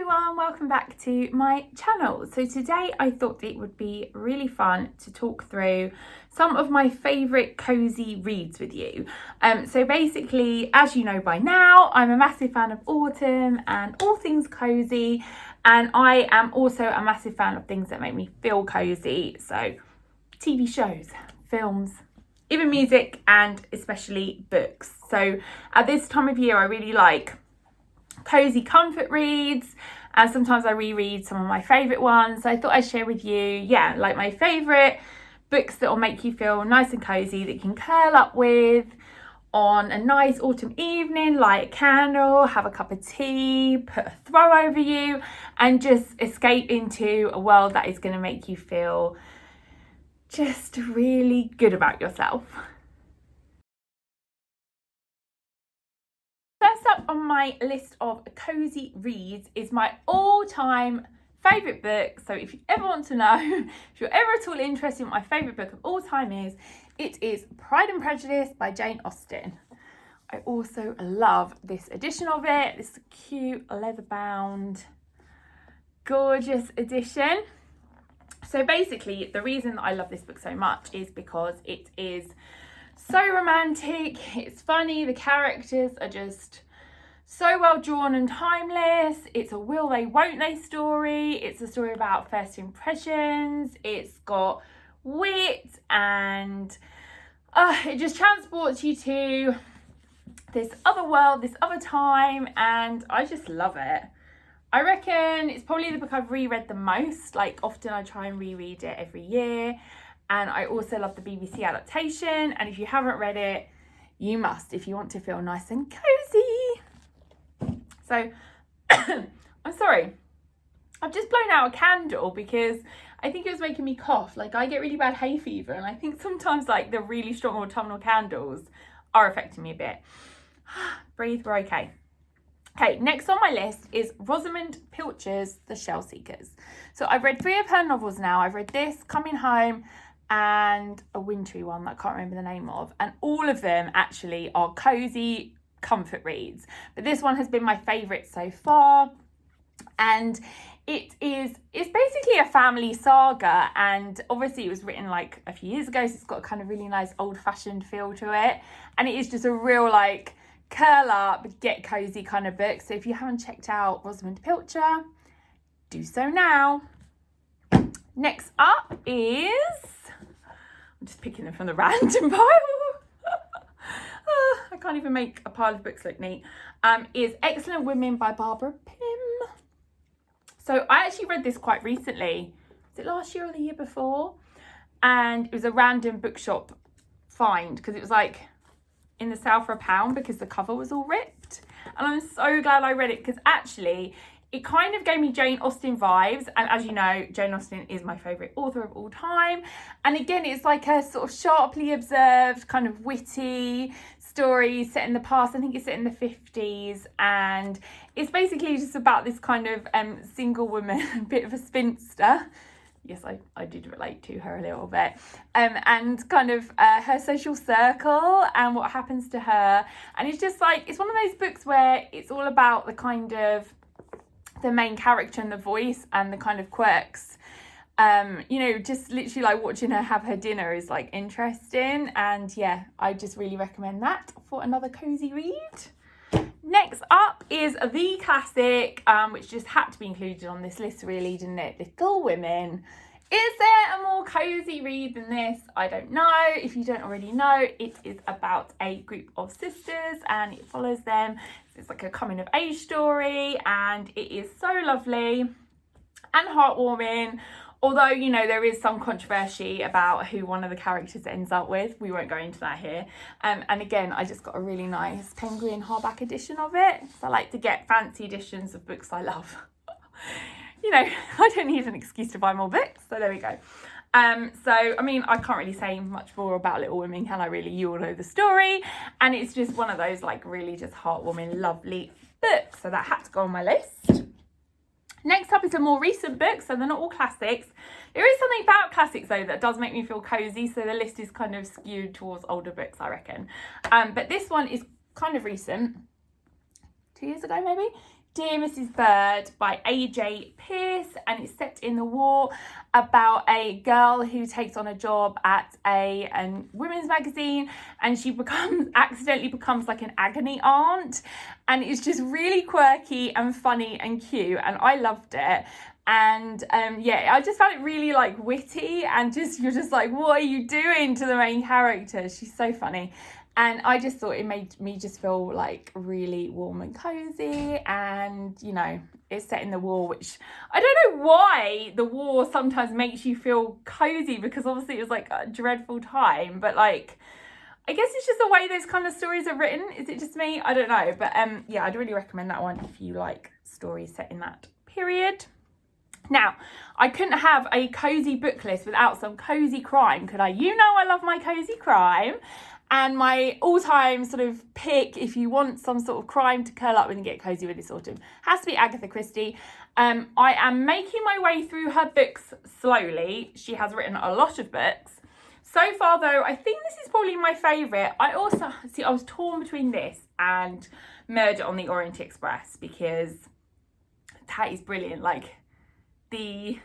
everyone, welcome back to my channel. So today I thought it would be really fun to talk through some of my favourite cozy reads with you. So basically, as you know by now, I'm a massive fan of autumn and all things cozy, and I am also a massive fan of things that make me feel cozy. So TV shows, films, even music, and especially books. So at this time of year I really like cozy comfort reads, and sometimes I reread some of my favourite ones. So I thought I'd share with you, like my favourite books that will make you feel nice and cozy, that you can curl up with on a nice autumn evening, light a candle, have a cup of tea, put a throw over you, and just escape into a world that is going to make you feel just really good about yourself. First up on my list of cozy reads is my all-time favourite book. So if you ever want to know, if you're ever at all interested in what my favourite book of all time is, it is Pride and Prejudice by Jane Austen. I also love this edition of it, this cute leather-bound, gorgeous edition. So basically, the reason that I love this book so much is because it is so romantic, it's funny, the characters are just so well drawn and timeless. It's a will they, won't they story. It's a story about first impressions. It's got wit, and it just transports you to this other world, this other time, and I just love it. I reckon it's probably the book I've reread the most. Like, often I try and reread it every year. And I also love the BBC adaptation. And if you haven't read it, you must, if you want to feel nice and cozy. So, I'm sorry. I've just blown out a candle because I think it was making me cough. Like, I get really bad hay fever. And I think sometimes, like, the really strong autumnal candles are affecting me a bit. Breathe, we're okay. Okay, next on my list is Rosamund Pilcher's The Shell Seekers. So I've read 3 of her novels now. I've read this, Coming Home, and a wintry one that I can't remember the name of. And all of them actually are cozy comfort reads. But this one has been my favourite so far. And it's basically a family saga. And obviously it was written like a few years ago, so it's got a kind of really nice old-fashioned feel to it. And it is just a real like curl up, get cozy kind of book. So if you haven't checked out Rosamund Pilcher, do so now. Next up is, I'm just picking them from the random pile. I can't even make a pile of books look neat. Is Excellent Women by Barbara Pym. So I actually read this quite recently. Was it last year or the year before? And it was a random bookshop find because it was like in the sale for £1 because the cover was all ripped. And I'm so glad I read it because actually it kind of gave me Jane Austen vibes. And as you know, Jane Austen is my favourite author of all time. And again, it's like a sort of sharply observed, kind of witty story set in the past. I think it's set in the 50s. And it's basically just about this kind of single woman, a bit of a spinster. Yes, I did relate to her a little bit. And kind of her social circle and what happens to her. And it's just like, it's one of those books where it's all about the kind of the main character and the voice and the kind of quirks. Just literally like watching her have her dinner is like interesting. And yeah, I just really recommend that for another cozy read. Next up is the classic, which just had to be included on this list really, didn't it? Little Women. Is there a more cozy read than this? I don't know. If you don't already know, it is about a group of sisters and it follows them. It's like a coming of age story and it is so lovely and heartwarming. Although, there is some controversy about who one of the characters ends up with. We won't go into that here. And again, I just got a really nice penguin hardback edition of it. So I like to get fancy editions of books I love. I don't need an excuse to buy more books. So there we go. I can't really say much more about Little Women, can I really? You all know the story. And it's just one of those like really just heartwarming, lovely books. So that had to go on my list. Next up is a more recent book, so they're not all classics. There is something about classics though that does make me feel cozy, so the list is kind of skewed towards older books, I reckon. But this one is kind of recent, 2 years ago maybe. Dear Mrs. Bird by AJ Pierce, and it's set in the war about a girl who takes on a job at a women's magazine, and she accidentally becomes like an agony aunt, and it's just really quirky and funny and cute, and I loved it. And I just found it really like witty, and you're just like, what are you doing to the main character? She's so funny. And I just thought it made me just feel like really warm and cozy, and you know, it's set in the war, which I don't know why the war sometimes makes you feel cozy, because obviously it was like a dreadful time, but like, I guess it's just the way those kind of stories are written. Is it just me? I don't know. But I'd really recommend that one if you like stories set in that period. Now, I couldn't have a cozy book list without some cozy crime, could I? You know I love my cozy crime. And my all-time sort of pick, if you want some sort of crime to curl up with and get cozy with this autumn, has to be Agatha Christie. I am making my way through her books slowly. She has written a lot of books. So far, though, I think this is probably my favourite. I was torn between this and Murder on the Orient Express, because that is brilliant. Like, the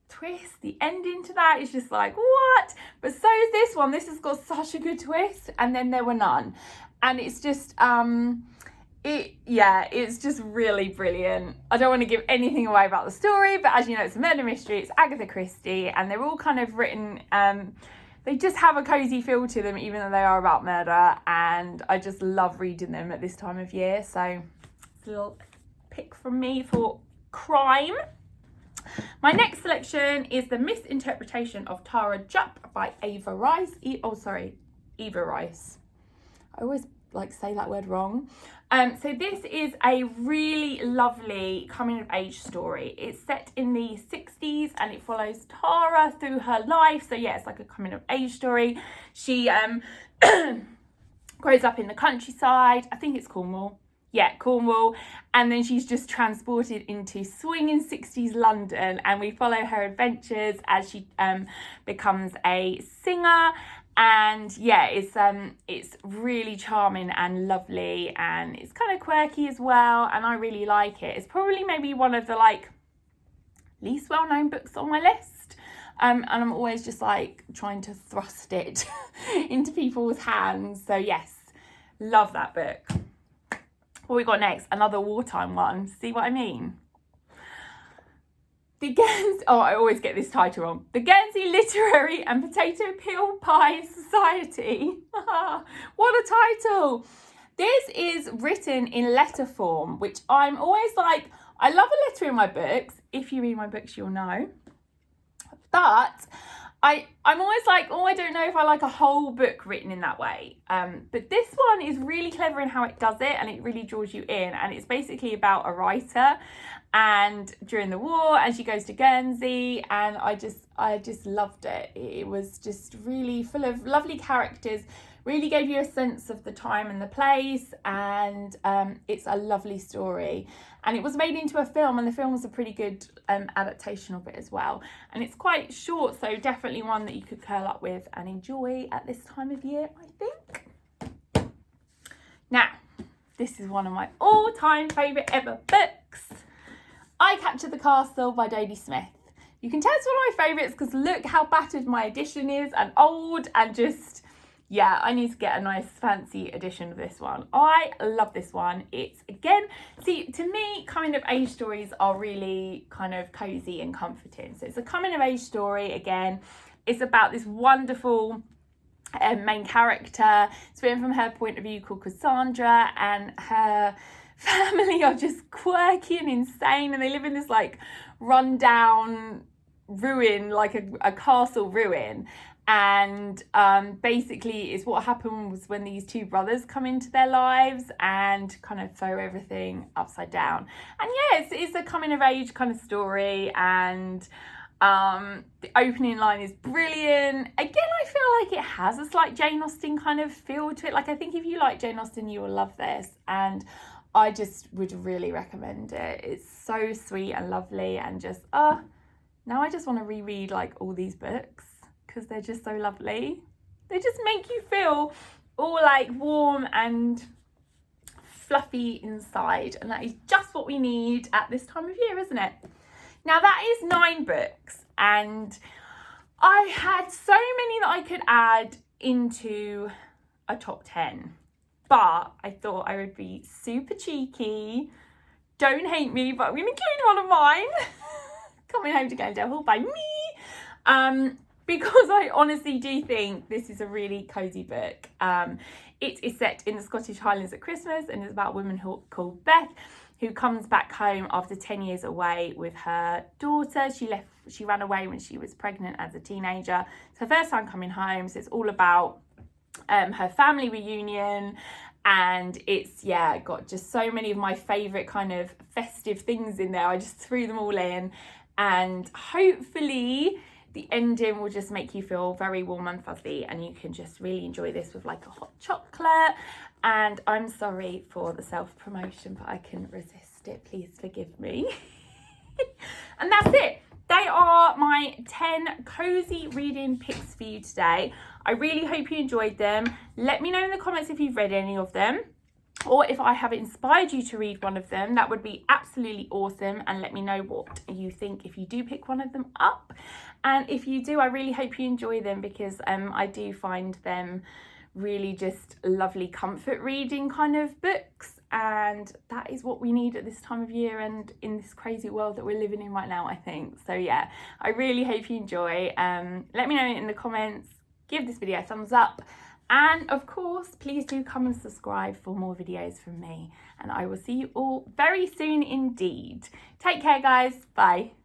twist, the ending to that is just like, what? But so is this one. This has got such a good twist, and then there were none. And it's just, it's just really brilliant. I don't want to give anything away about the story, but as you know, it's a murder mystery, it's Agatha Christie, and they're all kind of written, they just have a cozy feel to them, even though they are about murder, and I just love reading them at this time of year. So it's a little pick from me for crime. My next selection is The Misinterpretation of Tara Jup by Eva Rice. Eva Rice. I always like say that word wrong. So this is a really lovely coming of age story. It's set in the 60s and it follows Tara through her life. So yeah, it's like a coming of age story. She grows up in the countryside. I think it's Cornwall. Yeah, Cornwall, and then she's just transported into swinging 60s London, and we follow her adventures as she becomes a singer. And yeah, it's really charming and lovely, and it's kind of quirky as well, and I really like it. It's probably maybe one of the like least well-known books on my list, and I'm always just like trying to thrust it into people's hands. So yes, love that book. What we got next? Another wartime one. See what I mean? I always get this title wrong. The Guernsey Literary and Potato Peel Pie Society. What a title. This is written in letter form, which I'm always like, I love a letter in my books. If you read my books, you'll know. But I'm always like, I don't know if I like a whole book written in that way. But this one is really clever in how it does it, and it really draws you in. And it's basically about a writer and during the war, and she goes to Guernsey, and I just loved it. It was just really full of lovely characters, really gave you a sense of the time and the place, and it's a lovely story. And it was made into a film, and the film was a pretty good adaptation of it as well. And it's quite short, so definitely one that you could curl up with and enjoy at this time of year, I think. Now, this is one of my all-time favourite ever books. I Captured the Castle by Dodie Smith. You can tell it's one of my favourites because look how battered my edition is and old, and just, yeah, I need to get a nice fancy edition of this one. I love this one. It's, again, see, to me, coming of age stories are really kind of cozy and comforting. So it's a coming of age story again. It's about this wonderful main character. It's written from her point of view, called Cassandra, and her family are just quirky and insane, and they live in this like rundown ruin, like a castle ruin. And basically it's what happened was when these two brothers come into their lives and kind of throw everything upside down. And yeah, it's a coming of age kind of story, and the opening line is brilliant. Again, I feel like it has a slight Jane Austen kind of feel to it. Like, I think if you like Jane Austen, you will love this, and I just would really recommend it. It's so sweet and lovely, and just now I just want to reread like all these books because they're just so lovely. They just make you feel all like warm and fluffy inside, and that is just what we need at this time of year, isn't it? Now that is 9 books, and I had so many that I could add into a top 10, but I thought I would be super cheeky. Don't hate me, but I'm going to include one of mine. Coming Home to Glendale Hall by me. Because I honestly do think this is a really cosy book. It is set in the Scottish Highlands at Christmas and is about a woman called Beth, who comes back home after 10 years away with her daughter. She ran away when she was pregnant as a teenager. It's her first time coming home, so it's all about her family reunion. And it's, yeah, got just so many of my favourite kind of festive things in there. I just threw them all in, and hopefully the ending will just make you feel very warm and fuzzy, and you can just really enjoy this with like a hot chocolate. And I'm sorry for the self-promotion, but I couldn't resist it. Please forgive me. And that's it. They are my 10 cozy reading picks for you today. I really hope you enjoyed them. Let me know in the comments if you've read any of them, or if I have inspired you to read one of them. That would be absolutely awesome. And let me know what you think if you do pick one of them up. And if you do, I really hope you enjoy them, because I do find them really just lovely comfort reading kind of books. And that is what we need at this time of year and in this crazy world that we're living in right now, I think. So yeah, I really hope you enjoy. Let me know in the comments. Give this video a thumbs up. And of course, please do come and subscribe for more videos from me. And I will see you all very soon indeed. Take care, guys. Bye.